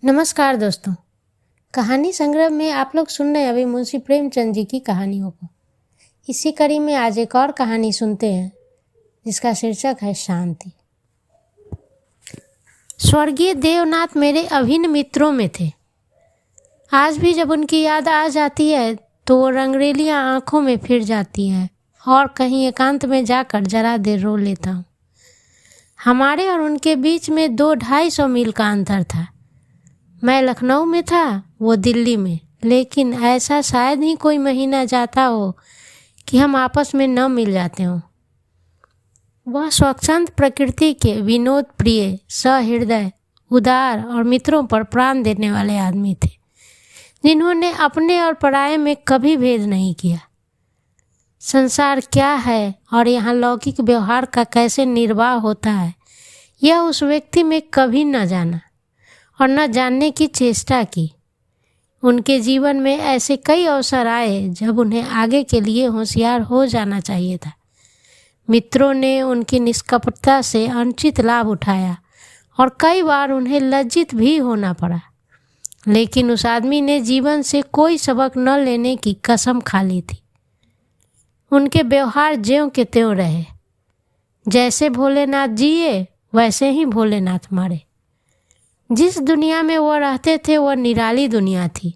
नमस्कार दोस्तों। कहानी संग्रह में आप लोग सुन रहे हैं अभी मुंशी प्रेमचंद जी की कहानियों को। इसी कड़ी में आज एक और कहानी सुनते हैं जिसका शीर्षक है शांति। स्वर्गीय देवनाथ मेरे अभिन्न मित्रों में थे। आज भी जब उनकी याद आ जाती है तो वो रंगरेलियां आंखों में फिर जाती है और कहीं एकांत में जाकर जरा देर रो लेता हूँ। हमारे और उनके बीच में 200-250 मील का अंतर था। मैं लखनऊ में था, वो दिल्ली में, लेकिन ऐसा शायद ही कोई महीना जाता हो कि हम आपस में न मिल जाते हों। वह स्वच्छंद प्रकृति के विनोद प्रिय, सहृदय, उदार और मित्रों पर प्राण देने वाले आदमी थे, जिन्होंने अपने और पराये में कभी भेद नहीं किया। संसार क्या है और यहाँ लौकिक व्यवहार का कैसे निर्वाह होता है, यह उस व्यक्ति में कभी न जाना और न जानने की चेष्टा की। उनके जीवन में ऐसे कई अवसर आए जब उन्हें आगे के लिए होशियार हो जाना चाहिए था। मित्रों ने उनकी निष्कपटता से अनुचित लाभ उठाया और कई बार उन्हें लज्जित भी होना पड़ा, लेकिन उस आदमी ने जीवन से कोई सबक न लेने की कसम खा ली थी। उनके व्यवहार ज्यों के त्यों रहे। जैसे भोलेनाथ जिए वैसे ही भोलेनाथ मरे। जिस दुनिया में वह रहते थे वह निराली दुनिया थी,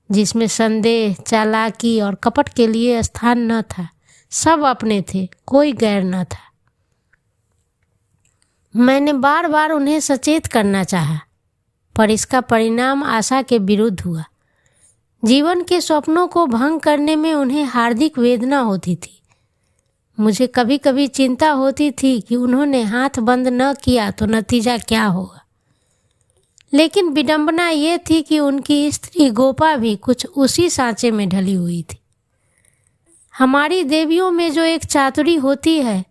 जिसमें संदेह, चालाकी और कपट के लिए स्थान न था। सब अपने थे, कोई गैर न था। मैंने बार बार उन्हें सचेत करना चाहा, पर इसका परिणाम आशा के विरुद्ध हुआ। जीवन के स्वप्नों को भंग करने में उन्हें हार्दिक वेदना होती थी। मुझे कभी कभी चिंता होती थी कि उन्होंने हाथ बंद न किया तो नतीजा क्या होगा। लेकिन विडंबना ये थी कि उनकी स्त्री गोपा भी कुछ उसी सांचे में ढली हुई थी। हमारी देवियों में जो एक चातुरी होती है,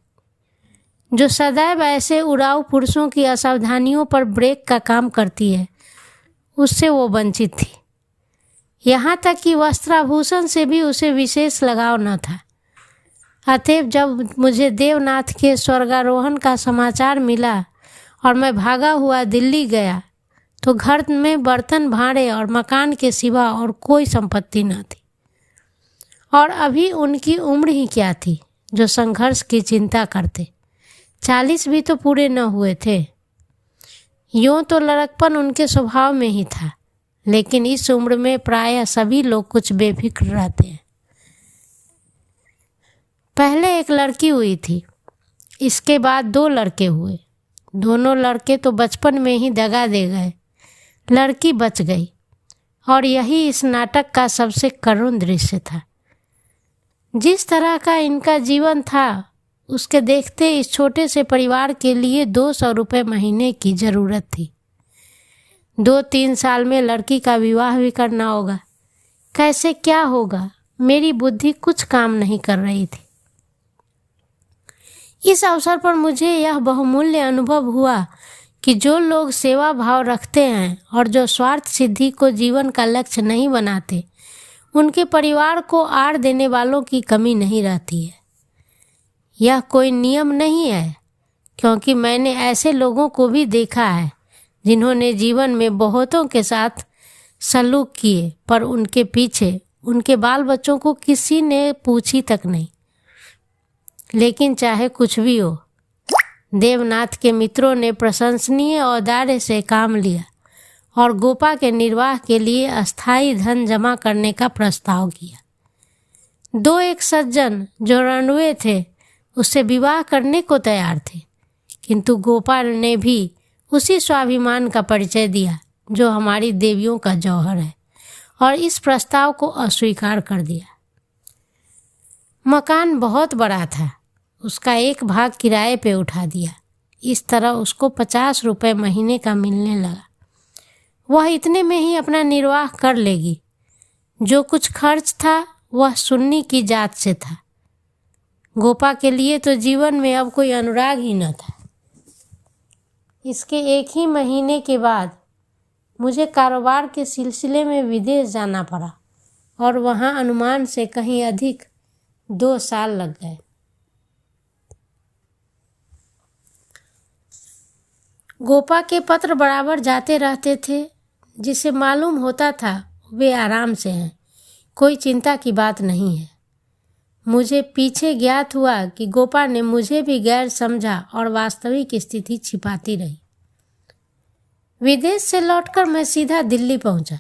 जो सदैव ऐसे उड़ाऊ पुरुषों की असावधानियों पर ब्रेक का काम करती है, उससे वो वंचित थी। यहाँ तक कि वस्त्राभूषण से भी उसे विशेष लगाव न था। अतएव जब मुझे देवनाथ के स्वर्गारोहण का समाचार मिला और मैं भागा हुआ दिल्ली गया तो घर में बर्तन भांडे और मकान के सिवा और कोई संपत्ति न थी। और अभी उनकी उम्र ही क्या थी जो संघर्ष की चिंता करते। 40 भी तो पूरे न हुए थे। यूँ तो लड़कपन उनके स्वभाव में ही था, लेकिन इस उम्र में प्रायः सभी लोग कुछ बेफिक्र रहते हैं। पहले एक लड़की हुई थी, इसके बाद 2 लड़के हुए। दोनों लड़के तो बचपन में ही दगा दे गए। लड़की बच गई और यही इस नाटक का सबसे करुण दृश्य था। जिस तरह का इनका जीवन था उसके देखते इस छोटे से परिवार के लिए 200 रुपये महीने की ज़रूरत थी। 2-3 साल में लड़की का विवाह भी करना होगा। कैसे क्या होगा, मेरी बुद्धि कुछ काम नहीं कर रही थी। इस अवसर पर मुझे यह बहुमूल्य अनुभव हुआ कि जो लोग सेवा भाव रखते हैं और जो स्वार्थ सिद्धि को जीवन का लक्ष्य नहीं बनाते, उनके परिवार को आड़ देने वालों की कमी नहीं रहती है। यह कोई नियम नहीं है, क्योंकि मैंने ऐसे लोगों को भी देखा है जिन्होंने जीवन में बहुतों के साथ सलूक किए, पर उनके पीछे उनके बाल बच्चों को किसी ने पूछी तक नहीं। लेकिन चाहे कुछ भी हो, देवनाथ के मित्रों ने प्रशंसनीय औदार्य से काम लिया और गोपा के निर्वाह के लिए अस्थायी धन जमा करने का प्रस्ताव किया। 2-1 सज्जन जो रणुए थे उससे विवाह करने को तैयार थे, किंतु गोपा ने भी उसी स्वाभिमान का परिचय दिया जो हमारी देवियों का जौहर है और इस प्रस्ताव को अस्वीकार कर दिया। मकान बहुत बड़ा था, उसका एक भाग किराए पे उठा दिया। इस तरह उसको 50 रुपये महीने का मिलने लगा। वह इतने में ही अपना निर्वाह कर लेगी। जो कुछ खर्च था वह सुन्नी की जात से था। गोपा के लिए तो जीवन में अब कोई अनुराग ही न था। इसके 1 ही महीने के बाद मुझे कारोबार के सिलसिले में विदेश जाना पड़ा और वहाँ अनुमान से कहीं अधिक 2 साल लग गए। गोपा के पत्र बराबर जाते रहते थे। जिससे मालूम होता था वे आराम से हैं, कोई चिंता की बात नहीं है। मुझे पीछे ज्ञात हुआ कि गोपा ने मुझे भी गैर समझा और वास्तविक स्थिति छिपाती रही। विदेश से लौटकर मैं सीधा दिल्ली पहुंचा।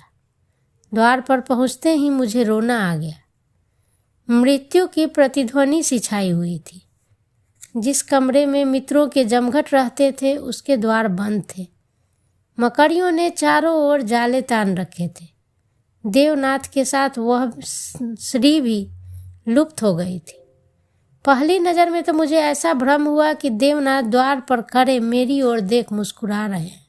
द्वार पर पहुंचते ही मुझे रोना आ गया। मृत्यु की प्रतिध्वनि सी छाई हुई थी। जिस कमरे में मित्रों के जमघट रहते थे उसके द्वार बंद थे। मकड़ियों ने चारों ओर जाले तान रखे थे। देवनाथ के साथ वह श्री भी लुप्त हो गई थी। पहली नज़र में तो मुझे ऐसा भ्रम हुआ कि देवनाथ द्वार पर खड़े मेरी ओर देख मुस्कुरा रहे हैं।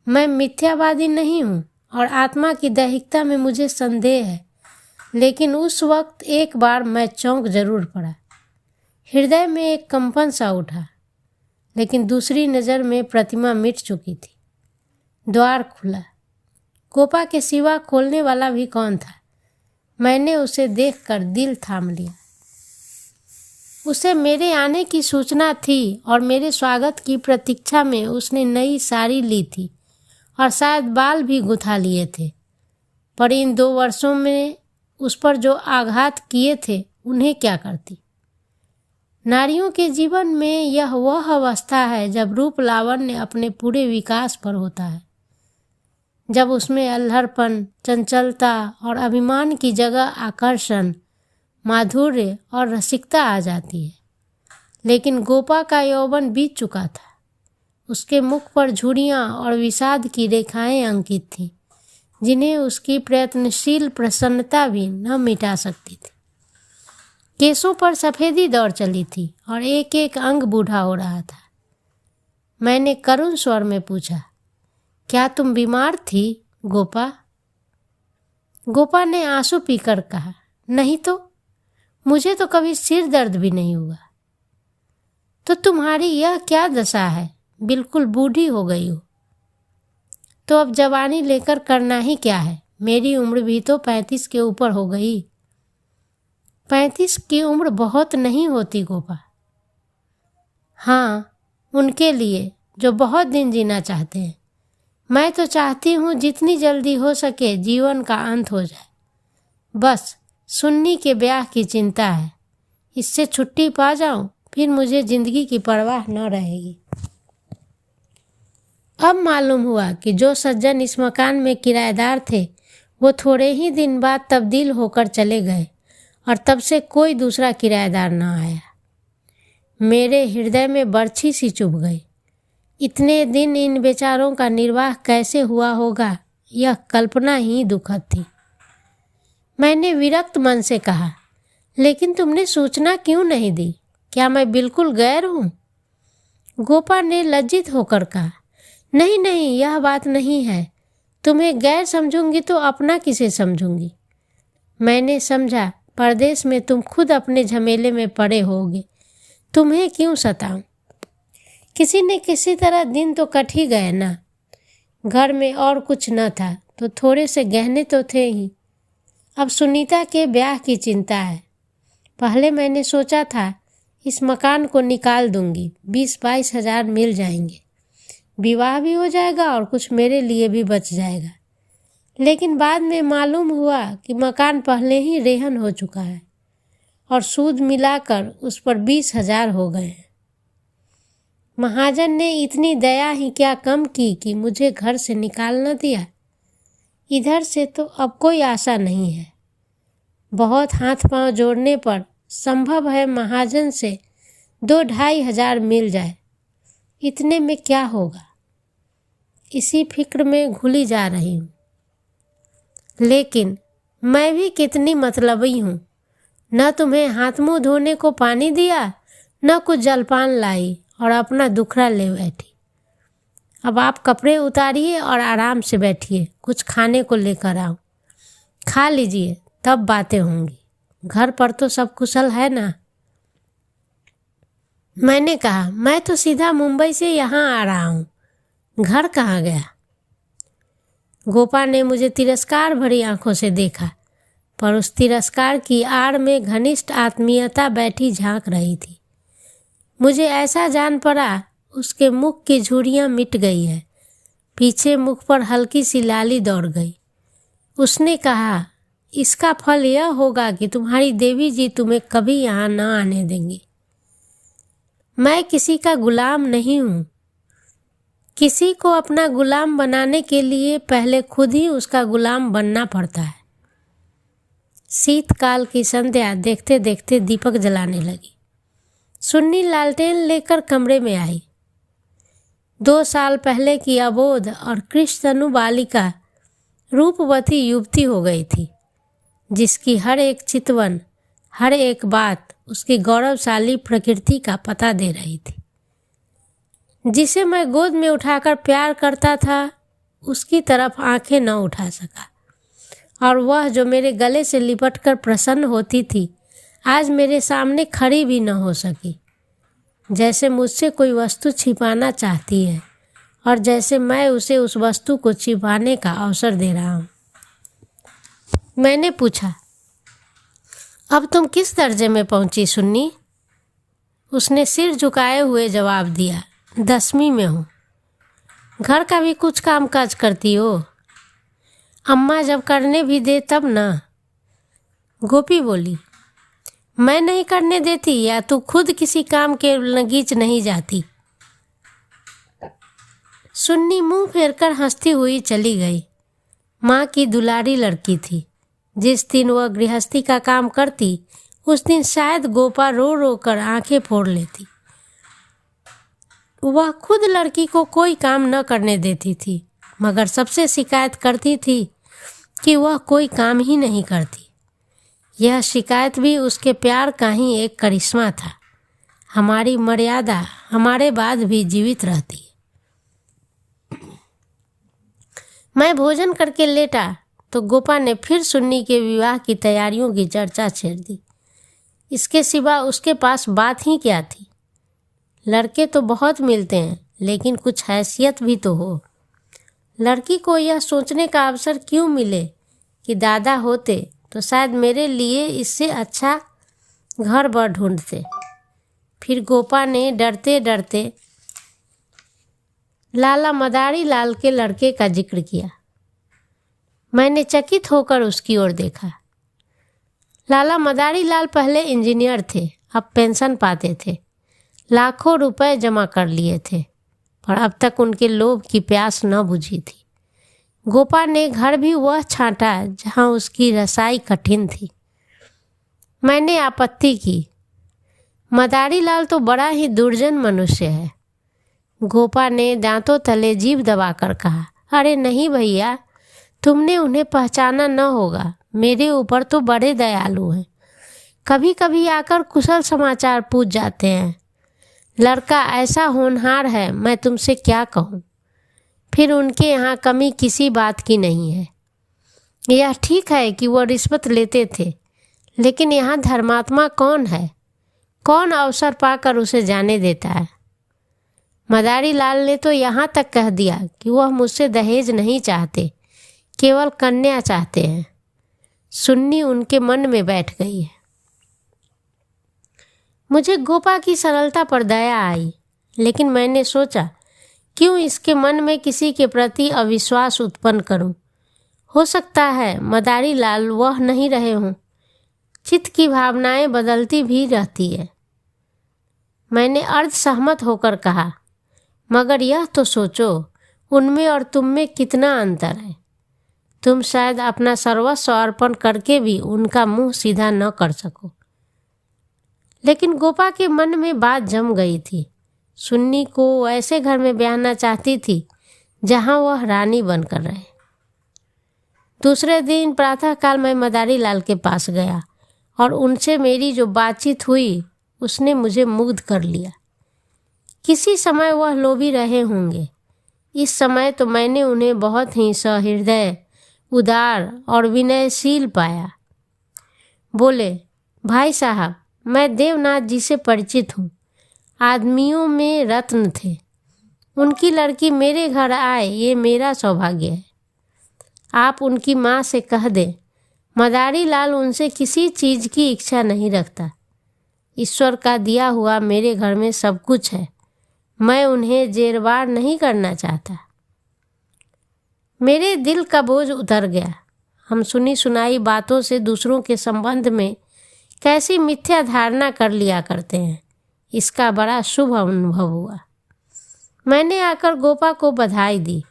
मैं मिथ्यावादी नहीं हूँ और आत्मा की दैहिकता में मुझे संदेह है, लेकिन उस वक्त एक बार मैं चौंक जरूर पड़ा। हृदय में एक कंपन सा उठा, लेकिन दूसरी नज़र में प्रतिमा मिट चुकी थी। द्वार खुला। गोपा के सिवा खोलने वाला भी कौन था? मैंने उसे देखकर दिल थाम लिया। उसे मेरे आने की सूचना थी और मेरे स्वागत की प्रतीक्षा में उसने नई साड़ी ली थी और शायद बाल भी गुथा लिए थे। पर इन 2 वर्षों में उस पर जो आघात किए थे उन्हें क्या करती। नारियों के जीवन में यह वह अवस्था है जब रूप लावण्य अपने पूरे विकास पर होता है, जब उसमें अल्हड़पन, चंचलता और अभिमान की जगह आकर्षण, माधुर्य और रसिकता आ जाती है। लेकिन गोपा का यौवन बीत चुका था। उसके मुख पर झुर्रियाँ और विषाद की रेखाएं अंकित थीं, जिन्हें उसकी प्रयत्नशील प्रसन्नता भी न मिटा सकती थी। केसों पर सफ़ेदी दौड़ चली थी और एक एक अंग बूढ़ा हो रहा था। मैंने करुण स्वर में पूछा, क्या तुम बीमार थी गोपा? गोपा ने आंसू पीकर कहा, नहीं तो, मुझे तो कभी सिर दर्द भी नहीं हुआ। तो तुम्हारी यह क्या दशा है? बिल्कुल बूढ़ी हो गई हो। तो अब जवानी लेकर करना ही क्या है? मेरी उम्र भी तो 35 के ऊपर हो गई। 35 की उम्र बहुत नहीं होती गोपा। हाँ, उनके लिए जो बहुत दिन जीना चाहते हैं। मैं तो चाहती हूँ जितनी जल्दी हो सके जीवन का अंत हो जाए। बस सुन्नी के ब्याह की चिंता है। इससे छुट्टी पा जाऊँ, फिर मुझे जिंदगी की परवाह न रहेगी। अब मालूम हुआ कि जो सज्जन इस मकान में किराएदार थे वो थोड़े ही दिन बाद तब्दील होकर चले गए और तब से कोई दूसरा किराएदार न आया। मेरे हृदय में बर्छी सी चुभ गई। इतने दिन इन बेचारों का निर्वाह कैसे हुआ होगा, यह कल्पना ही दुखद थी। मैंने विरक्त मन से कहा, लेकिन तुमने सूचना क्यों नहीं दी? क्या मैं बिल्कुल गैर हूँ? गोपा ने लज्जित होकर कहा, नहीं नहीं, यह बात नहीं है। तुम्हें गैर समझूंगी तो अपना किसे समझूंगी? मैंने समझा परदेश में तुम खुद अपने झमेले में पड़े होगे, तुम्हें क्यों सताऊं? किसी न किसी तरह दिन तो कट ही गए ना। घर में और कुछ न था तो थोड़े से गहने तो थे ही। अब सुनीता के ब्याह की चिंता है। पहले मैंने सोचा था इस मकान को निकाल दूंगी, 20-22 हज़ार मिल जाएंगे, विवाह भी हो जाएगा और कुछ मेरे लिए भी बच जाएगा। लेकिन बाद में मालूम हुआ कि मकान पहले ही रेहन हो चुका है और सूद मिलाकर उस पर 20 हज़ार हो गए हैं। महाजन ने इतनी दया ही क्या कम की कि मुझे घर से निकाल न दिया। इधर से तो अब कोई आशा नहीं है। बहुत हाथ पांव जोड़ने पर संभव है महाजन से 2-2.5 हज़ार मिल जाए। इतने में क्या होगा? इसी फिक्र में घुली जा रही हूँ। लेकिन मैं भी कितनी मतलबी हूँ। न तुम्हें हाथ मुंह धोने को पानी दिया, न कुछ जलपान लाई और अपना दुखड़ा ले बैठी। अब आप कपड़े उतारिए और आराम से बैठिए, कुछ खाने को लेकर आओ, खा लीजिए, तब बातें होंगी। घर पर तो सब कुशल है ना? मैंने कहा, मैं तो सीधा मुंबई से यहाँ आ रहा हूँ, घर कहाँ गया? गोपा ने मुझे तिरस्कार भरी आंखों से देखा, पर उस तिरस्कार की आड़ में घनिष्ठ आत्मीयता बैठी झांक रही थी। मुझे ऐसा जान पड़ा उसके मुख की झुर्रियाँ मिट गई है, पीछे मुख पर हल्की सी लाली दौड़ गई। उसने कहा, इसका फल यह होगा कि तुम्हारी देवी जी तुम्हें कभी यहाँ न आने देंगी। मैं किसी का गुलाम नहीं हूँ। किसी को अपना गुलाम बनाने के लिए पहले खुद ही उसका गुलाम बनना पड़ता है। शीतकाल की संध्या देखते देखते दीपक जलाने लगी। सुन्नी लालटेन लेकर कमरे में आई। 2 साल पहले की अबोध और कृष्णतनु बालिका रूपवती युवती हो गई थी, जिसकी हर एक चितवन, हर एक बात उसकी गौरवशाली प्रकृति का पता दे रही थी। जिसे मैं गोद में उठाकर प्यार करता था, उसकी तरफ आंखें न उठा सका, और वह जो मेरे गले से लिपटकर प्रसन्न होती थी, आज मेरे सामने खड़ी भी न हो सकी। जैसे मुझसे कोई वस्तु छिपाना चाहती है और जैसे मैं उसे उस वस्तु को छिपाने का अवसर दे रहा हूँ। मैंने पूछा, अब तुम किस दर्जे में पहुंची सुन्नी? उसने सिर झुकाए हुए जवाब दिया, 10वीं में हूँ। घर का भी कुछ काम काज करती हो? अम्मा जब करने भी दे तब ना। गोपी बोली, मैं नहीं करने देती या तू खुद किसी काम के लगीच नहीं जाती? सुन्नी मुंह फेरकर हंसती हुई चली गई। माँ की दुलारी लड़की थी। जिस दिन वह गृहस्थी का काम करती, उस दिन शायद गोपा रो रो कर आंखें फोड़ लेती। वह खुद लड़की को कोई काम न करने देती थी, मगर सबसे शिकायत करती थी कि वह कोई काम ही नहीं करती। यह शिकायत भी उसके प्यार का ही एक करिश्मा था। हमारी मर्यादा हमारे बाद भी जीवित रहती है। मैं भोजन करके लेटा तो गोपा ने फिर सुन्नी के विवाह की तैयारियों की चर्चा छेड़ दी। इसके सिवा उसके पास बात ही क्या थी? लड़के तो बहुत मिलते हैं, लेकिन कुछ हैसियत भी तो हो। लड़की को यह सोचने का अवसर क्यों मिले कि दादा होते तो शायद मेरे लिए इससे अच्छा घर बर ढूंढते। फिर गोपा ने डरते डरते लाला मदारी लाल के लड़के का जिक्र किया। मैंने चकित होकर उसकी ओर देखा। लाला मदारी लाल पहले इंजीनियर थे, अब पेंशन पाते थे। लाखों रुपए जमा कर लिए थे, पर अब तक उनके लोभ की प्यास न बुझी थी। गोपा ने घर भी वह छांटा जहां उसकी रसाई कठिन थी। मैंने आपत्ति की, मदारी लाल तो बड़ा ही दुर्जन मनुष्य है। गोपा ने दांतों तले जीभ दबाकर कहा, अरे नहीं भैया, तुमने उन्हें पहचाना न होगा। मेरे ऊपर तो बड़े दयालु हैं। कभी कभी आकर कुशल समाचार पूछ जाते हैं। लड़का ऐसा होनहार है, मैं तुमसे क्या कहूँ। फिर उनके यहाँ कमी किसी बात की नहीं है। यह ठीक है कि वह रिश्वत लेते थे, लेकिन यहाँ धर्मात्मा कौन है? कौन अवसर पाकर उसे जाने देता है? मदारी लाल ने तो यहाँ तक कह दिया कि वह मुझसे दहेज नहीं चाहते, केवल कन्या चाहते हैं। सुन्नी उनके मन में बैठ गई है। मुझे गोपा की सरलता पर दया आई, लेकिन मैंने सोचा, क्यों इसके मन में किसी के प्रति अविश्वास उत्पन्न करूं? हो सकता है मदारी लाल वह नहीं रहे हों। चित्त की भावनाएं बदलती भी रहती है। मैंने अर्ध सहमत होकर कहा, मगर यह तो सोचो, उनमें और तुम में कितना अंतर है। तुम शायद अपना सर्वस्व अर्पण करके भी उनका मुंह सीधा न कर सको। लेकिन गोपा के मन में बात जम गई थी। सुन्नी को ऐसे घर में ब्याहना चाहती थी जहां वह रानी बनकर रहे। दूसरे दिन प्रातःकाल मैं मदारी लाल के पास गया और उनसे मेरी जो बातचीत हुई उसने मुझे मुग्ध कर लिया। किसी समय वह लोभी रहे होंगे। इस समय तो मैंने उन्हें बहुत ही सहृदय, उदार और विनयशील पाया। बोले, भाई साहब, मैं देवनाथ जी से परिचित हूँ। आदमियों में रत्न थे। उनकी लड़की मेरे घर आए, ये मेरा सौभाग्य है। आप उनकी माँ से कह दें, मदारी लाल उनसे किसी चीज़ की इच्छा नहीं रखता। ईश्वर का दिया हुआ मेरे घर में सब कुछ है। मैं उन्हें जेरबार नहीं करना चाहता। मेरे दिल का बोझ उतर गया। हम सुनी सुनाई बातों से दूसरों के संबंध में कैसी मिथ्या धारणा कर लिया करते हैं, इसका बड़ा शुभ अनुभव हुआ। मैंने आकर गोपा को बधाई दी।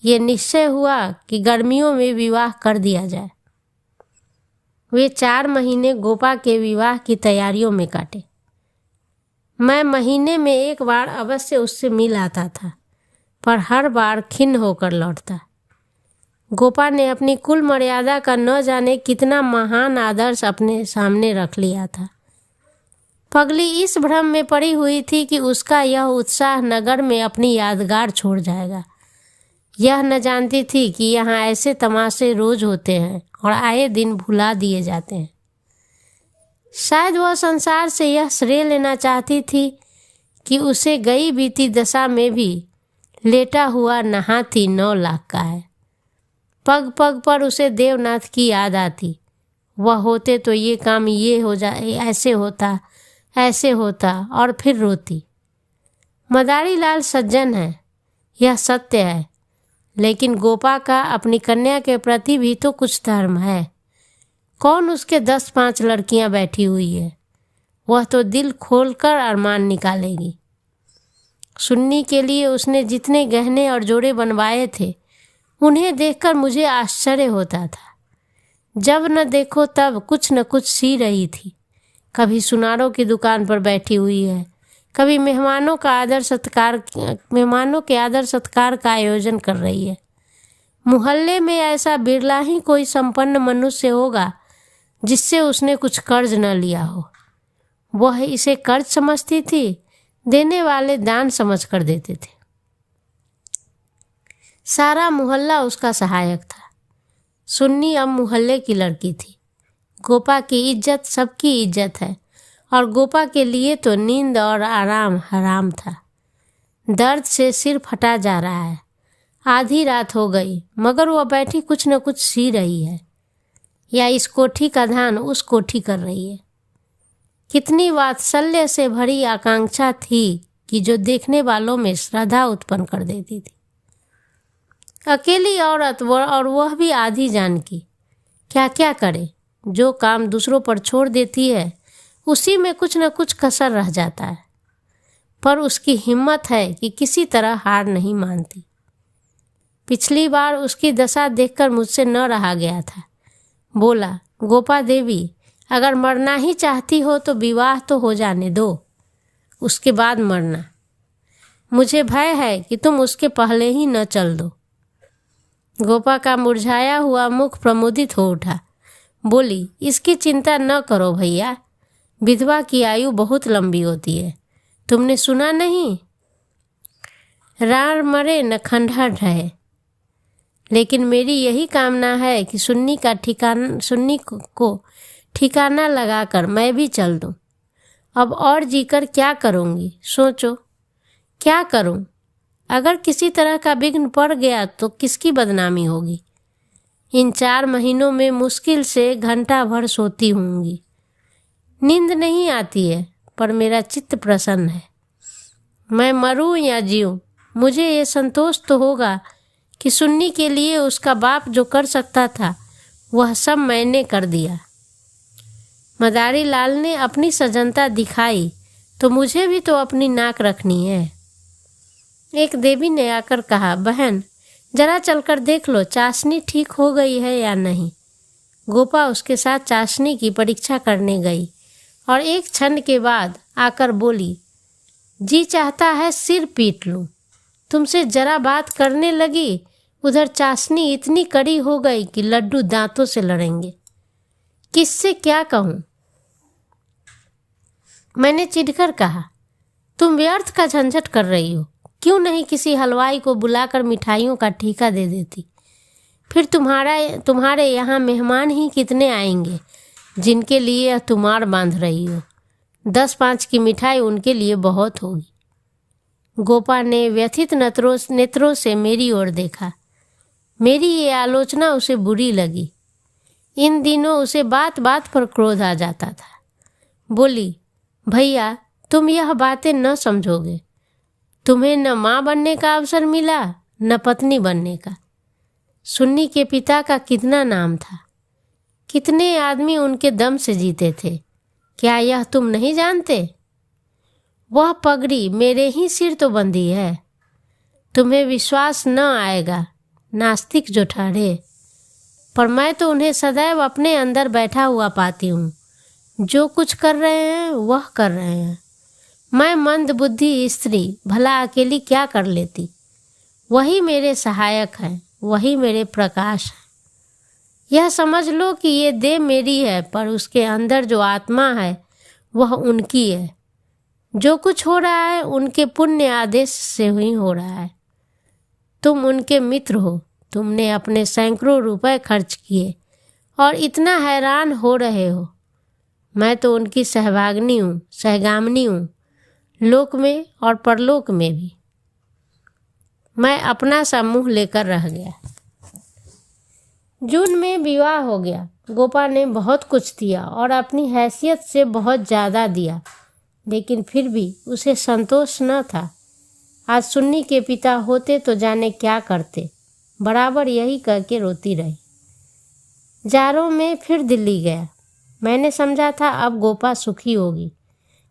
ये निश्चय हुआ कि गर्मियों में विवाह कर दिया जाए। वे 4 महीने गोपा के विवाह की तैयारियों में काटे। मैं महीने में 1 बार अवश्य उससे मिल आता था, पर हर बार खिन्न होकर लौटता। गोपा ने अपनी कुल मर्यादा का न जाने कितना महान आदर्श अपने सामने रख लिया था। पगली इस भ्रम में पड़ी हुई थी कि उसका यह उत्साह नगर में अपनी यादगार छोड़ जाएगा। यह न जानती थी कि यहाँ ऐसे तमाशे रोज होते हैं और आए दिन भुला दिए जाते हैं। शायद वह संसार से यह श्रेय लेना चाहती थी कि उसे गई बीती दशा में भी लेटा हुआ नहाती 9 लाख का है। पग पग पर उसे देवनाथ की याद आती। वह होते तो ये काम ये हो जाए, ऐसे होता और फिर रोती। मदारी लाल सज्जन है, यह सत्य है, लेकिन गोपा का अपनी कन्या के प्रति भी तो कुछ धर्म है। कौन उसके 10-5 लड़कियां बैठी हुई है, वह तो दिल खोलकर अरमान निकालेगी। सुन्नी के लिए उसने जितने गहने और जोड़े बनवाए थे, उन्हें देखकर मुझे आश्चर्य होता था। जब न देखो तब कुछ न कुछ सी रही थी। कभी सुनारों की दुकान पर बैठी हुई है, कभी मेहमानों के आदर सत्कार का आयोजन कर रही है। मोहल्ले में ऐसा बिरला ही कोई संपन्न मनुष्य होगा जिससे उसने कुछ कर्ज न लिया हो। वह इसे कर्ज समझती थी, देने वाले दान समझ कर देते थे। सारा मोहल्ला उसका सहायक था। सुन्नी अब मोहल्ले की लड़की थी। गोपा की इज्जत सबकी इज्जत है, और गोपा के लिए तो नींद और आराम हराम था। दर्द से सिर फटा जा रहा है। आधी रात हो गई, मगर वह बैठी कुछ न कुछ सी रही है, या इस कोठी का ध्यान उस कोठी कर रही है। कितनी वात्सल्य से भरी आकांक्षा थी कि जो देखने वालों में श्रद्धा उत्पन्न कर देती थी। अकेली औरत और वह भी आधी जान की, क्या क्या करे। जो काम दूसरों पर छोड़ देती है उसी में कुछ न कुछ कसर रह जाता है, पर उसकी हिम्मत है कि किसी तरह हार नहीं मानती। पिछली बार उसकी दशा देखकर मुझसे न रहा गया था। बोला, गोपा देवी, अगर मरना ही चाहती हो तो विवाह तो हो जाने दो, उसके बाद मरना। मुझे भय है कि तुम उसके पहले ही न चल दो। गोपा का मुरझाया हुआ मुख प्रमुदित हो उठा। बोली, इसकी चिंता न करो भैया, विधवा की आयु बहुत लंबी होती है। तुमने सुना नहीं, रार मरे न खंडहर ढहे। लेकिन मेरी यही कामना है कि सुन्नी को ठिकाना लगाकर मैं भी चल दूं। अब और जीकर क्या करूंगी, सोचो, क्या करूं? अगर किसी तरह का विघ्न पड़ गया तो किसकी बदनामी होगी? इन 4 महीनों में मुश्किल से घंटा भर सोती होंगी। नींद नहीं आती है, पर मेरा चित्त प्रसन्न है। मैं मरूं या जीऊं, मुझे ये संतोष तो होगा कि सुन्नी के लिए उसका बाप जो कर सकता था वह सब मैंने कर दिया। मदारी लाल ने अपनी सजनता दिखाई तो मुझे भी तो अपनी नाक रखनी है। एक देवी ने आकर कहा, बहन जरा चलकर देख लो चाशनी ठीक हो गई है या नहीं। गोपा उसके साथ चाशनी की परीक्षा करने गई और एक क्षण के बाद आकर बोली, जी चाहता है सिर पीट लूं। तुमसे जरा बात करने लगी, उधर चाशनी इतनी कड़ी हो गई कि लड्डू दांतों से लड़ेंगे। किससे क्या कहूं? मैंने चिढ़कर कहा, तुम व्यर्थ का झंझट कर रही हो। क्यों नहीं किसी हलवाई को बुलाकर मिठाइयों का ठेका दे देती? फिर तुम्हारे यहाँ मेहमान ही कितने आएंगे जिनके लिए तुम्हार बांध रही हो। 10-5 की मिठाई उनके लिए बहुत होगी। गोपा ने व्यथित नेत्रों से मेरी ओर देखा। मेरी ये आलोचना उसे बुरी लगी। इन दिनों उसे बात बात पर क्रोध आ जाता था। बोली, भैया तुम यह बातें न समझोगे। तुम्हें न माँ बनने का अवसर मिला न पत्नी बनने का। सुन्नी के पिता का कितना नाम था, कितने आदमी उनके दम से जीते थे, क्या यह तुम नहीं जानते? वह पगड़ी मेरे ही सिर तो बंधी है। तुम्हें विश्वास न आएगा, नास्तिक जो ठहरे, पर मैं तो उन्हें सदैव अपने अंदर बैठा हुआ पाती हूँ। जो कुछ कर रहे हैं वह कर रहे हैं। मैं मंद बुद्धि स्त्री भला अकेली क्या कर लेती? वही मेरे सहायक हैं, वही मेरे प्रकाश हैं। यह समझ लो कि ये देह मेरी है, पर उसके अंदर जो आत्मा है वह उनकी है। जो कुछ हो रहा है उनके पुण्य आदेश से ही हो रहा है। तुम उनके मित्र हो, तुमने अपने सैकड़ों रुपए खर्च किए और इतना हैरान हो रहे हो। मैं तो उनकी सहभागिनी हूँ, सहगामिनी हूँ, लोक में और परलोक में भी। मैं अपना सा मुँह लेकर रह गया। जून में विवाह हो गया। गोपा ने बहुत कुछ दिया और अपनी हैसियत से बहुत ज़्यादा दिया, लेकिन फिर भी उसे संतोष न था। आज सुन्नी के पिता होते तो जाने क्या करते, बराबर यही करके रोती रही। जाड़ों में फिर दिल्ली गया। मैंने समझा था अब गोपा सुखी होगी।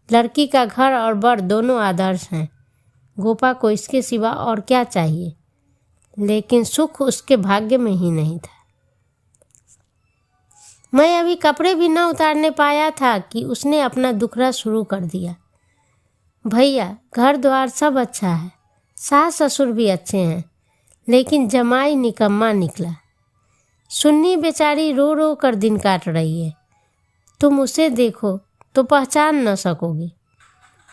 लड़की का घर और बर दोनों आदर्श हैं। गोपा को इसके सिवा और क्या चाहिए? लेकिन सुख उसके भाग्य में ही नहीं था। मैं अभी कपड़े भी न उतारने पाया था कि उसने अपना दुखड़ा शुरू कर दिया। भैया, घर द्वार सब अच्छा है, सास ससुर भी अच्छे हैं, लेकिन जमाई निकम्मा निकला। सुन्नी बेचारी रो रो कर दिन काट रही है। तुम उसे देखो तो पहचान न सकोगे।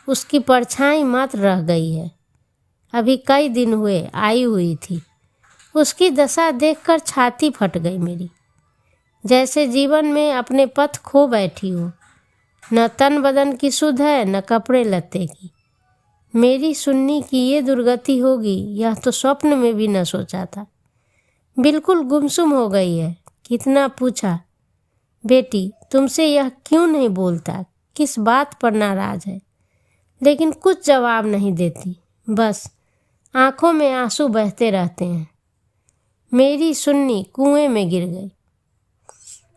उसकी परछाई मात्र रह गई है। अभी कई दिन हुए आई हुई थी। उसकी दशा देखकर छाती फट गई मेरी, जैसे जीवन में अपने पथ खो बैठी हो। न तन बदन की सुध है, न कपड़े लत्ते की। मेरी सुन्नी की ये दुर्गति होगी यह तो स्वप्न में भी न सोचा था। बिल्कुल गुमसुम हो गई है। कितना पूछा, बेटी तुमसे यह क्यों नहीं बोलता, किस बात पर नाराज है, लेकिन कुछ जवाब नहीं देती। बस आंखों में आंसू बहते रहते हैं। मेरी सुन्नी कुएं में गिर गई।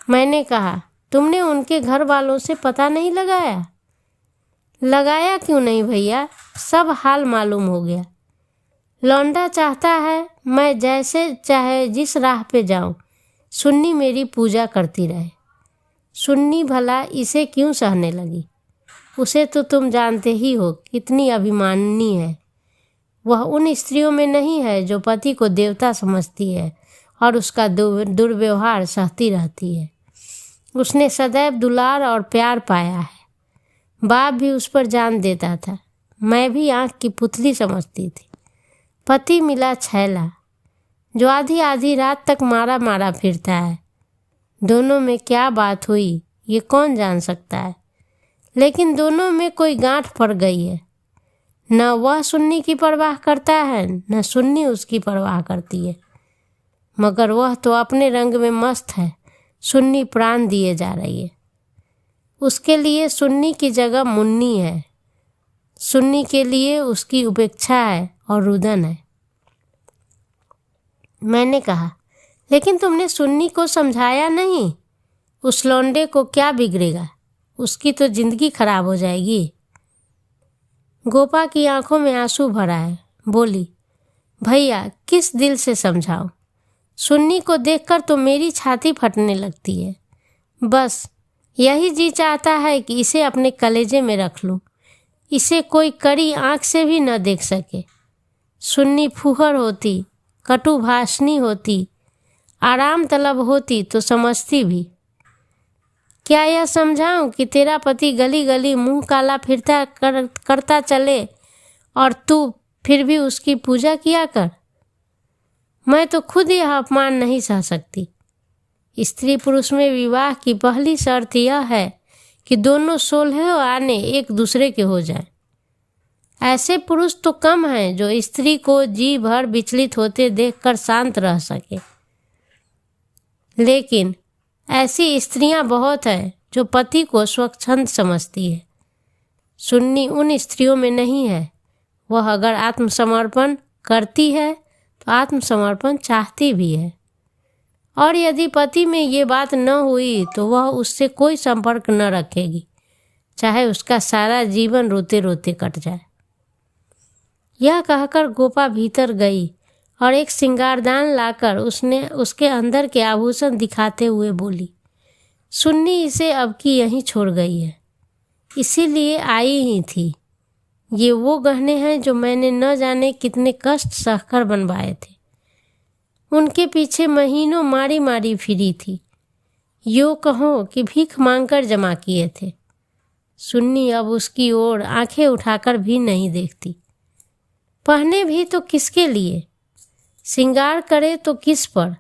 मैंने कहा, तुमने उनके घर वालों से पता नहीं लगाया? लगाया क्यों नहीं भैया, सब हाल मालूम हो गया। लौंडा चाहता है मैं जैसे चाहे जिस राह पे जाऊं, सुन्नी मेरी पूजा करती रहे। सुन्नी भला इसे क्यों सहने लगी? उसे तो तुम जानते ही हो कितनी अभिमानी है। वह उन स्त्रियों में नहीं है जो पति को देवता समझती है और उसका दुर्व्यवहार सहती रहती है। उसने सदैव दुलार और प्यार पाया है। बाप भी उस पर जान देता था। मैं भी आँख की पुतली समझती थी। पति मिला छैला, जो आधी आधी रात तक मारा मारा फिरता है। दोनों में क्या बात हुई ये कौन जान सकता है, लेकिन दोनों में कोई गांठ पड़ गई है। न वह सुन्नी की परवाह करता है, न सुन्नी उसकी परवाह करती है। मगर वह तो अपने रंग में मस्त है। सुन्नी प्राण दिए जा रही है। उसके लिए सुन्नी की जगह मुन्नी है। सुन्नी के लिए उसकी उपेक्षा है और रुदन है। मैंने कहा, लेकिन तुमने सुन्नी को समझाया नहीं? उस लौंडे को क्या बिगड़ेगा, उसकी तो जिंदगी खराब हो जाएगी। गोपा की आंखों में आंसू भरा है। बोली, भैया किस दिल से समझाऊं? सुन्नी को देखकर तो मेरी छाती फटने लगती है। बस यही जी चाहता है कि इसे अपने कलेजे में रख लूं, इसे कोई कड़ी आंख से भी न देख सके। सुन्नी फूहड़ होती, कटु भाषणी होती, आराम तलब होती तो समझती भी। क्या यह समझाऊं कि तेरा पति गली गली मुंह काला फिरता करता चले और तू फिर भी उसकी पूजा किया कर? मैं तो खुद यह अपमान नहीं सह सकती। स्त्री पुरुष में विवाह की पहली शर्त यह है कि दोनों 16 आने एक दूसरे के हो जाएं। ऐसे पुरुष तो कम हैं जो स्त्री को जी भर विचलित होते देखकर शांत रह सके, लेकिन ऐसी स्त्रियां बहुत हैं जो पति को स्वच्छंद समझती है। सुन्नी उन स्त्रियों में नहीं है। वह अगर आत्मसमर्पण करती है तो आत्मसमर्पण चाहती भी है। और यदि पति में ये बात न हुई तो वह उससे कोई संपर्क न रखेगी, चाहे उसका सारा जीवन रोते रोते कट जाए। यह कहकर गोपा भीतर गई और एक श्रृंगारदान लाकर उसके अंदर के आभूषण दिखाते हुए बोली, सुन्नी इसे अब की यहीं छोड़ गई है, इसीलिए आई ही थी। ये वो गहने हैं जो मैंने न जाने कितने कष्ट सहकर बनवाए थे। उनके पीछे महीनों मारी मारी फिरी थी, यूँ कहो कि भीख मांगकर जमा किए थे। सुन्नी अब उसकी ओर आंखें उठाकर भी नहीं देखती। पहने भी तो किसके लिए, श्रृंगार करे तो किस पर।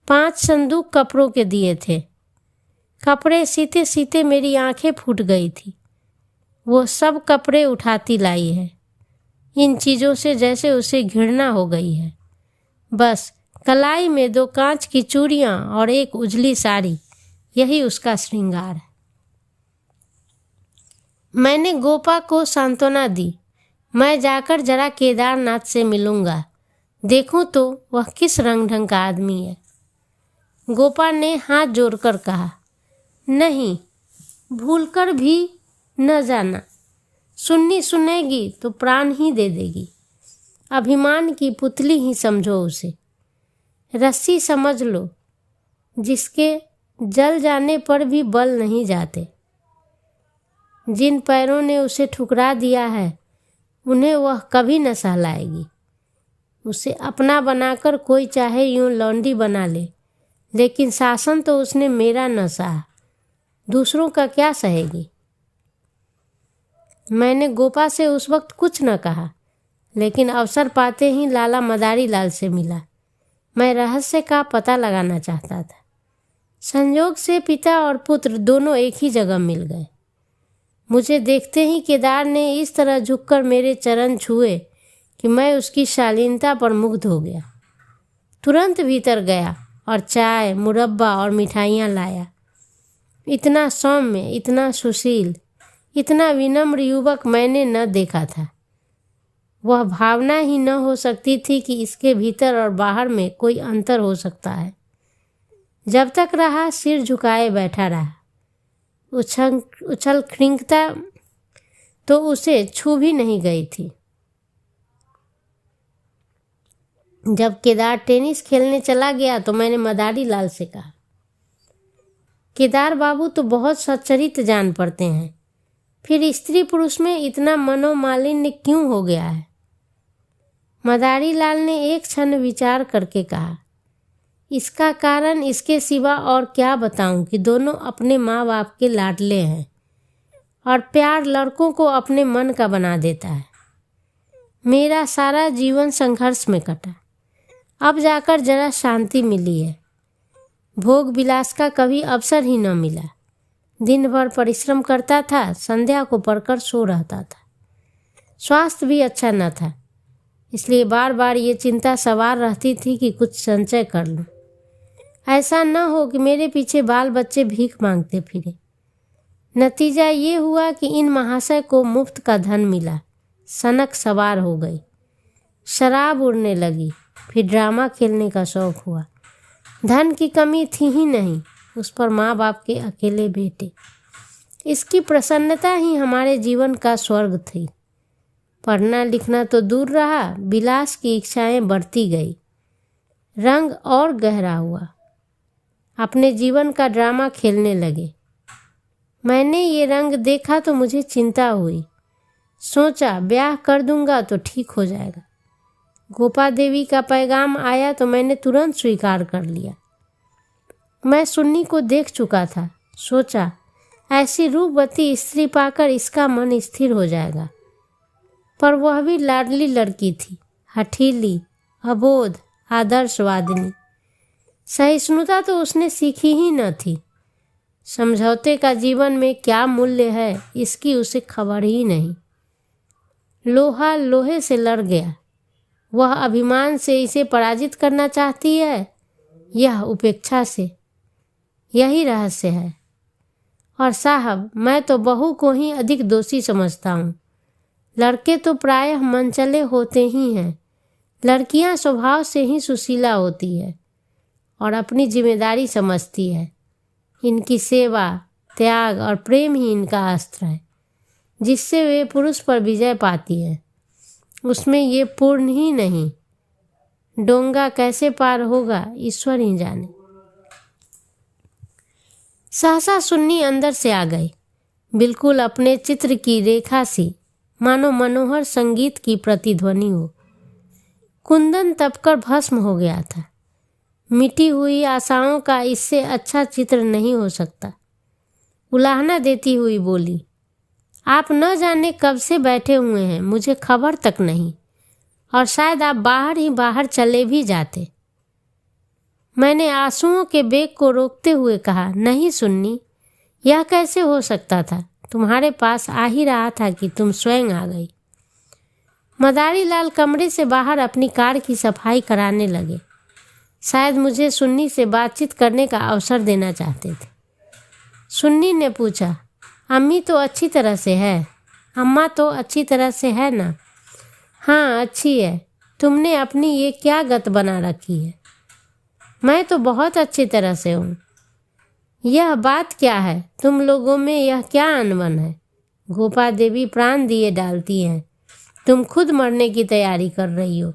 5 संदूक कपड़ों के दिए थे। कपड़े सीते सीते मेरी आंखें फूट गई थी। वो सब कपड़े उठाती लाई है। इन चीज़ों से जैसे उसे घृणा हो गई है। बस कलाई में 2 कांच की चूड़ियाँ और एक उजली साड़ी, यही उसका श्रृंगार है। मैंने गोपा को सांत्वना दी, मैं जाकर जरा केदारनाथ से मिलूँगा, देखूं तो वह किस रंग ढंग का आदमी है। गोपा ने हाथ जोड़कर कहा, नहीं, भूलकर भी न जाना। सुन्नी सुनेगी तो प्राण ही दे देगी। अभिमान की पुतली ही समझो उसे, रस्सी समझ लो जिसके जल जाने पर भी बल नहीं जाते। जिन पैरों ने उसे ठुकरा दिया है उन्हें वह कभी न सहलाएगी। उसे अपना बनाकर कोई चाहे यूं लौंडी बना ले, लेकिन शासन तो उसने मेरा न सहा, दूसरों का क्या सहेगी। मैंने गोपा से उस वक्त कुछ न कहा, लेकिन अवसर पाते ही लाला मदारी लाल से मिला। मैं रहस्य का पता लगाना चाहता था। संयोग से पिता और पुत्र दोनों एक ही जगह मिल गए। मुझे देखते ही केदार ने इस तरह झुककर मेरे चरण छुए कि मैं उसकी शालीनता पर मुग्ध हो गया। तुरंत भीतर गया और चाय, मुरब्बा और मिठाइयाँ लाया। इतना सौम्य, इतना सुशील, इतना विनम्र युवक मैंने न देखा था। वह भावना ही न हो सकती थी कि इसके भीतर और बाहर में कोई अंतर हो सकता है। जब तक रहा सिर झुकाए बैठा रहा। उछल खिंकता तो उसे छू भी नहीं गई थी। जब केदार टेनिस खेलने चला गया तो मैंने मदारी लाल से कहा, केदार बाबू तो बहुत सच्चरित जान पड़ते हैं, फिर स्त्री पुरुष में इतना मनोमालिन्य क्यों हो गया है। मदारी लाल ने एक क्षण विचार करके कहा, इसका कारण इसके सिवा और क्या बताऊं कि दोनों अपने माँ बाप के लाडले हैं और प्यार लड़कों को अपने मन का बना देता है। मेरा सारा जीवन संघर्ष में कटा, अब जाकर जरा शांति मिली है। भोग विलास का कभी अवसर ही न मिला। दिन भर परिश्रम करता था, संध्या को पढ़कर सो रहता था। स्वास्थ्य भी अच्छा न था, इसलिए बार बार ये चिंता सवार रहती थी कि कुछ संचय कर लूं, ऐसा न हो कि मेरे पीछे बाल बच्चे भीख मांगते फिरे। नतीजा ये हुआ कि इन महाशय को मुफ्त का धन मिला, सनक सवार हो गई, शराब उड़ने लगी, फिर ड्रामा खेलने का शौक हुआ। धन की कमी थी ही नहीं, उस पर माँ बाप के अकेले बेटे। इसकी प्रसन्नता ही हमारे जीवन का स्वर्ग थी। पढ़ना लिखना तो दूर रहा, विलास की इच्छाएं बढ़ती गई, रंग और गहरा हुआ। अपने जीवन का ड्रामा खेलने लगे। मैंने ये रंग देखा तो मुझे चिंता हुई। सोचा ब्याह कर दूंगा तो ठीक हो जाएगा। गोपा देवी का पैगाम आया तो मैंने तुरंत स्वीकार कर लिया। मैं सुन्नी को देख चुका था। सोचा ऐसी रूपवती स्त्री पाकर इसका मन स्थिर हो जाएगा, पर वह भी लाडली लड़की थी, हठीली, अबोध, आदर्शवादिनी। सहिष्णुता तो उसने सीखी ही न थी। समझौते का जीवन में क्या मूल्य है इसकी उसे खबर ही नहीं। लोहा लोहे से लड़ गया। वह अभिमान से इसे पराजित करना चाहती है, यह उपेक्षा से। यही रहस्य है। और साहब, मैं तो बहू को ही अधिक दोषी समझता हूँ। लड़के तो प्रायः मनचले होते ही हैं, लड़कियाँ स्वभाव से ही सुशीला होती है। और अपनी जिम्मेदारी समझती है। इनकी सेवा, त्याग और प्रेम ही इनका अस्त्र है जिससे वे पुरुष पर विजय पाती है। उसमें ये पूर्ण ही नहीं, डोंगा कैसे पार होगा ईश्वर ही जाने। सहसा सुन्नी अंदर से आ गई, बिल्कुल अपने चित्र की रेखा सी, मानो मनोहर संगीत की प्रतिध्वनि हो। कुंदन तपकर भस्म हो गया था। मिटी हुई आशाओं का इससे अच्छा चित्र नहीं हो सकता। उलाहना देती हुई बोली, आप न जाने कब से बैठे हुए हैं, मुझे खबर तक नहीं, और शायद आप बाहर ही बाहर चले भी जाते। मैंने आंसुओं के बेग को रोकते हुए कहा, नहीं सुन्नी, यह कैसे हो सकता था? तुम्हारे पास आ ही रहा था कि तुम स्वयं आ गई। मदारी लाल कमरे से बाहर अपनी कार की सफाई कराने लगे। शायद मुझे सुन्नी से बातचीत करने का अवसर देना चाहते थे। सुन्नी ने पूछा, अम्मी तो अच्छी तरह से है? अम्मा तो अच्छी तरह से है ना? हाँ अच्छी है। तुमने अपनी ये क्या गत बना रखी है? मैं तो बहुत अच्छी तरह से हूँ। यह बात क्या है? तुम लोगों में यह क्या अनबन है? गोपा देवी प्राण दिए डालती हैं, तुम खुद मरने की तैयारी कर रही हो।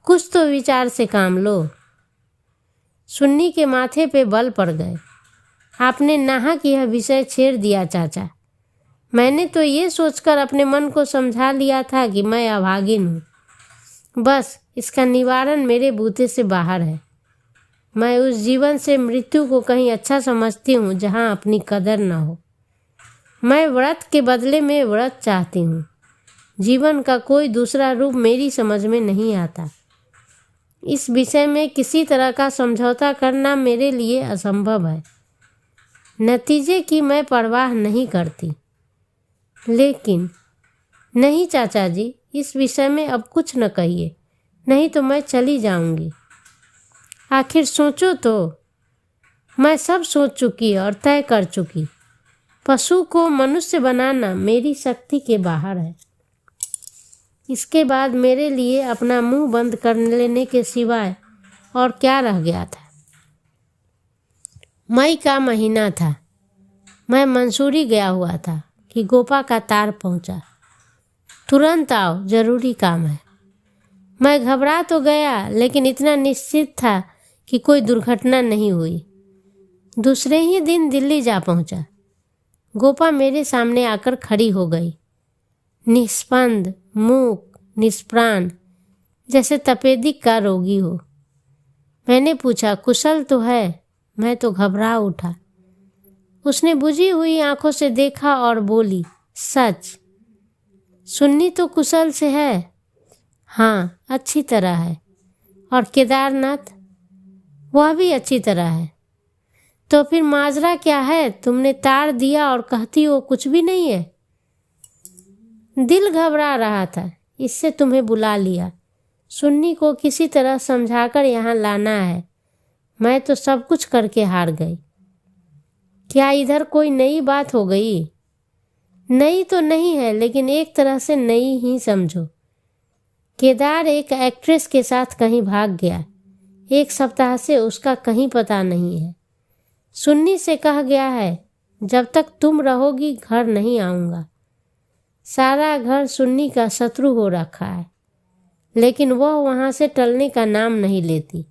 कुछ तो विचार से काम लो। सुन्नी के माथे पे बल पड़ गए। आपने नाहक यह विषय छेड़ दिया चाचा। मैंने तो ये सोचकर अपने मन को समझा लिया था कि मैं अभागिन हूँ। बस इसका निवारण मेरे बूते से बाहर है। मैं उस जीवन से मृत्यु को कहीं अच्छा समझती हूँ जहाँ अपनी कदर न हो। मैं व्रत के बदले में व्रत चाहती हूँ। जीवन का कोई दूसरा रूप मेरी समझ में नहीं आता। इस विषय में किसी तरह का समझौता करना मेरे लिए असंभव है। नतीजे की मैं परवाह नहीं करती। लेकिन नहीं चाचा जी, इस विषय में अब कुछ न कहिए, नहीं तो मैं चली जाऊंगी। आखिर सोचो तो। मैं सब सोच चुकी और तय कर चुकी। पशु को मनुष्य बनाना मेरी शक्ति के बाहर है। इसके बाद मेरे लिए अपना मुंह बंद कर लेने के सिवाय और क्या रह गया था। मई का महीना था। मैं मंसूरी गया हुआ था कि गोपा का तार पहुंचा। तुरंत आओ, जरूरी काम है। मैं घबरा तो गया, लेकिन इतना निश्चित था कि कोई दुर्घटना नहीं हुई। दूसरे ही दिन दिल्ली जा पहुंचा। गोपा मेरे सामने आकर खड़ी हो गई, निस्पंद, मूक, निष्प्राण, जैसे तपेदिक का रोगी हो। मैंने पूछा, कुशल तो है? मैं तो घबरा उठा। उसने बुझी हुई आंखों से देखा और बोली, सच? सुन्नी तो कुशल से है? हाँ, अच्छी तरह है। और केदारनाथ? वह भी अच्छी तरह है। तो फिर माजरा क्या है? तुमने तार दिया और कहती हो कुछ भी नहीं है। दिल घबरा रहा था, इससे तुम्हें बुला लिया। सुन्नी को किसी तरह समझाकर यहाँ लाना है। मैं तो सब कुछ करके हार गई। क्या इधर कोई नई बात हो गई? नई तो नहीं है, लेकिन एक तरह से नई ही समझो। केदार एक एक्ट्रेस के साथ कहीं भाग गया। 1 सप्ताह से उसका कहीं पता नहीं है। सुन्नी से कह गया है, जब तक तुम रहोगी घर नहीं आऊँगा। सारा घर सुन्नी का शत्रु हो रखा है, लेकिन वह वहाँ से टलने का नाम नहीं लेती।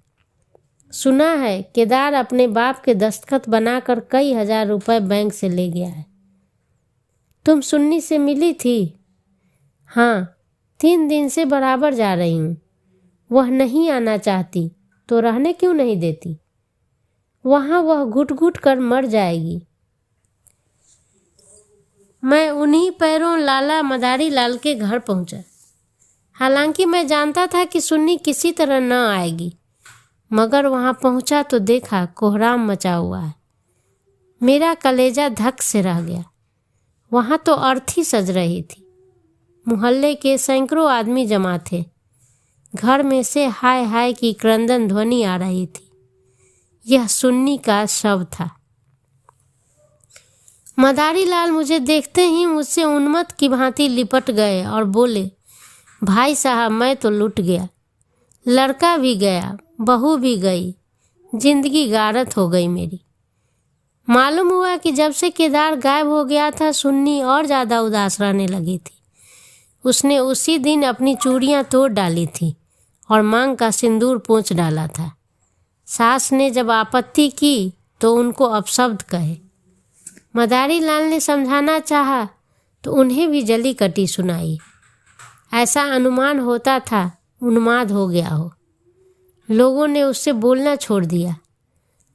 सुना है केदार अपने बाप के दस्तखत बनाकर कई हजार रुपए बैंक से ले गया है। तुम सुन्नी से मिली थी? हाँ, 3 दिन से बराबर जा रही हूँ। वह नहीं आना चाहती तो रहने क्यों नहीं देती? वहाँ वह घुट घुट कर मर जाएगी। मैं उन्हीं पैरों लाला मदारी लाल के घर पहुँचा। हालांकि मैं जानता था कि सुन्नी किसी तरह न आएगी, मगर वहाँ पहुँचा तो देखा कोहराम मचा हुआ है। मेरा कलेजा धक से रह गया। वहाँ तो अर्थी सज रही थी। मोहल्ले के सैकड़ों आदमी जमा थे। घर में से हाय हाय की क्रंदन ध्वनि आ रही थी। यह सुन्नी का शव था। मदारी लाल मुझे देखते ही मुझसे उन्मत्त की भांति लिपट गए और बोले, भाई साहब, मैं तो लुट गया। लड़का भी गया, बहू भी गई, जिंदगी गारत हो गई मेरी। मालूम हुआ कि जब से केदार गायब हो गया था, सुन्नी और ज़्यादा उदास रहने लगी थी। उसने उसी दिन अपनी चूड़ियाँ तोड़ डाली थी और मांग का सिंदूर पोंछ डाला था। सास ने जब आपत्ति की तो उनको अपशब्द कहे। मदारी लाल ने समझाना चाहा तो उन्हें भी जली कटी सुनाई। ऐसा अनुमान होता था उन्माद हो गया हो। लोगों ने उससे बोलना छोड़ दिया।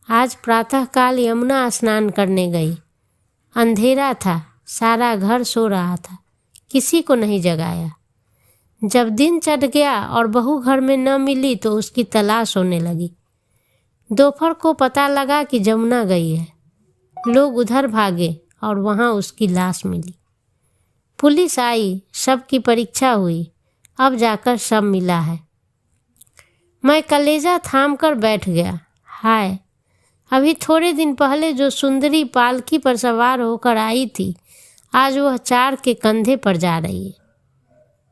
आज प्रातःकाल यमुना स्नान करने गई। अंधेरा था, सारा घर सो रहा था, किसी को नहीं जगाया। जब दिन चढ़ गया और बहू घर में न मिली तो उसकी तलाश होने लगी। दोपहर को पता लगा कि जमुना गई है। लोग उधर भागे और वहाँ उसकी लाश मिली। पुलिस आई, शव की परीक्षा हुई, अब जाकर शव मिला है। मैं कलेजा थाम कर बैठ गया। हाय, अभी थोड़े दिन पहले जो सुंदरी पालकी पर सवार होकर आई थी, आज वह 4 के कंधे पर जा रही है।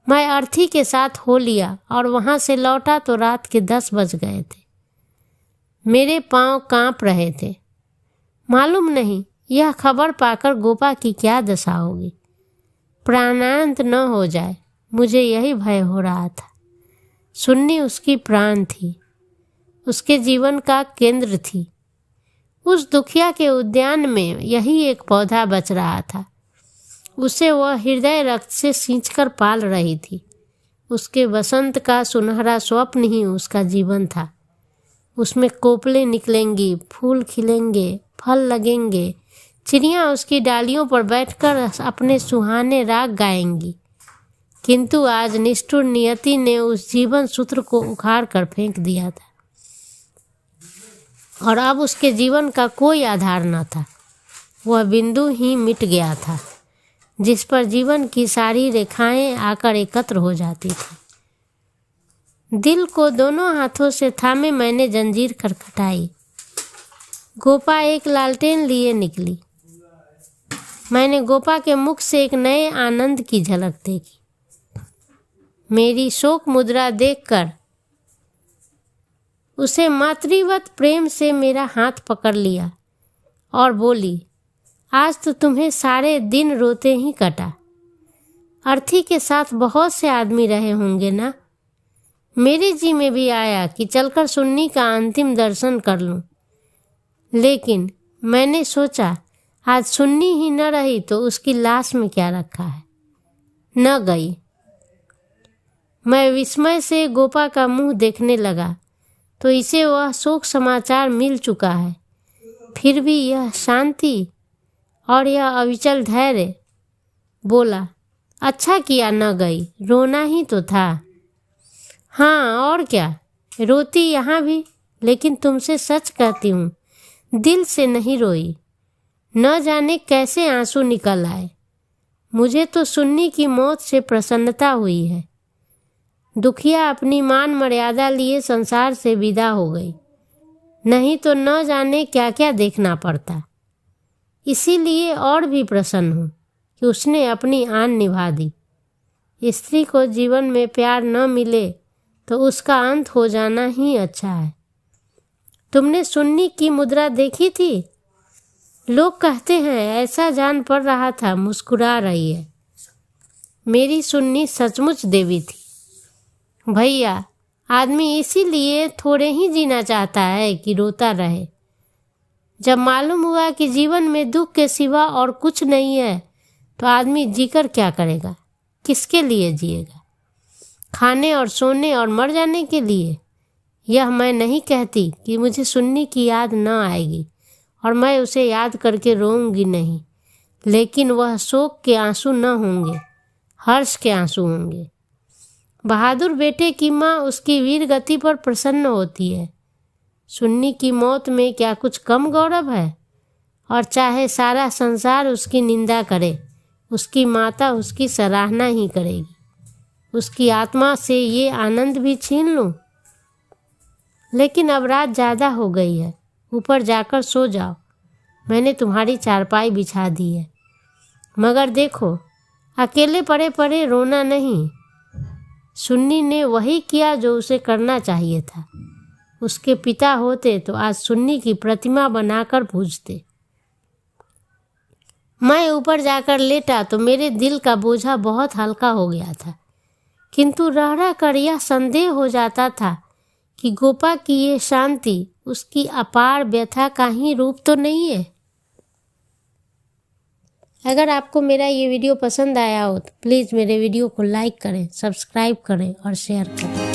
मैं अर्थी के साथ हो लिया और वहाँ से लौटा तो रात के 10 बज गए थे। मेरे पांव कांप रहे थे। मालूम नहीं यह खबर पाकर गोपा की क्या दशा होगी। प्राणांत न हो जाए, मुझे यही भय हो रहा था। सुन्नी उसकी प्राण थी, उसके जीवन का केंद्र थी। उस दुखिया के उद्यान में यही एक पौधा बच रहा था। उसे वह हृदय रक्त से सींचकर पाल रही थी। उसके वसंत का सुनहरा स्वप्न ही उसका जीवन था। उसमें कोपले निकलेंगी, फूल खिलेंगे, फल लगेंगे, चिड़ियाँ उसकी डालियों पर बैठकर अपने सुहाने राग गाएंगी। किंतु आज निष्ठुर नियति ने उस जीवन सूत्र को उखाड़ कर फेंक दिया था और अब उसके जीवन का कोई आधार न था। वह बिंदु ही मिट गया था जिस पर जीवन की सारी रेखाएं आकर एकत्र हो जाती थी। दिल को दोनों हाथों से थामे मैंने जंजीर खटखटाई। गोपा एक लालटेन लिए निकली। मैंने गोपा के मुख से एक नए आनंद की झलक देखी। मेरी शोक मुद्रा देखकर उसे मातृवत प्रेम से मेरा हाथ पकड़ लिया और बोली, आज तो तुम्हें सारे दिन रोते ही कटा। अर्थी के साथ बहुत से आदमी रहे होंगे ना। मेरे जी में भी आया कि चलकर सुन्नी का अंतिम दर्शन कर लूं, लेकिन मैंने सोचा आज सुन्नी ही न रही तो उसकी लाश में क्या रखा है। न गई। मैं विस्मय से गोपा का मुंह देखने लगा तो इसे वह शोक समाचार मिल चुका है। फिर भी यह शांति और यह अविचल धैर्य। बोला, अच्छा किया न गई, रोना ही तो था। हाँ और क्या, रोती यहाँ भी, लेकिन तुमसे सच कहती हूँ, दिल से नहीं रोई। न जाने कैसे आंसू निकल आए। मुझे तो सुन्नी की मौत से प्रसन्नता हुई है। दुखिया अपनी मान मर्यादा लिए संसार से विदा हो गई, नहीं तो न जाने क्या क्या देखना पड़ता। इसीलिए और भी प्रसन्न हूँ कि उसने अपनी आन निभा दी। स्त्री को जीवन में प्यार न मिले तो उसका अंत हो जाना ही अच्छा है। तुमने सुन्नी की मुद्रा देखी थी? लोग कहते हैं ऐसा जान पड़ रहा था मुस्कुरा रही है। मेरी सुन्नी सचमुच देवी थी। भैया, आदमी इसीलिए थोड़े ही जीना चाहता है कि रोता रहे। जब मालूम हुआ कि जीवन में दुख के सिवा और कुछ नहीं है तो आदमी जीकर क्या करेगा, किसके लिए जिएगा? खाने और सोने और मर जाने के लिए? यह मैं नहीं कहती कि मुझे सुन्नी की याद न आएगी और मैं उसे याद करके रोऊंगी नहीं, लेकिन वह शोक के आंसू न होंगे, हर्ष के आंसू होंगे। बहादुर बेटे की माँ उसकी वीर गति पर प्रसन्न होती है। सुन्नी की मौत में क्या कुछ कम गौरव है? और चाहे सारा संसार उसकी निंदा करे, उसकी माता उसकी सराहना ही करेगी। उसकी आत्मा से ये आनंद भी छीन लूं? लेकिन अब रात ज़्यादा हो गई है, ऊपर जाकर सो जाओ। मैंने तुम्हारी चारपाई बिछा दी है। मगर देखो, अकेले पड़े पड़े रोना नहीं। सुन्नी ने वही किया जो उसे करना चाहिए था। उसके पिता होते तो आज सुन्नी की प्रतिमा बनाकर पूजते। मैं ऊपर जाकर लेटा तो मेरे दिल का बोझा बहुत हल्का हो गया था, किंतु रह रह कर यह संदेह हो जाता था कि गोपा की ये शांति उसकी अपार व्यथा का ही रूप तो नहीं है। अगर आपको मेरा ये वीडियो पसंद आया हो तो प्लीज़ मेरे वीडियो को लाइक करें, सब्सक्राइब करें और शेयर करें।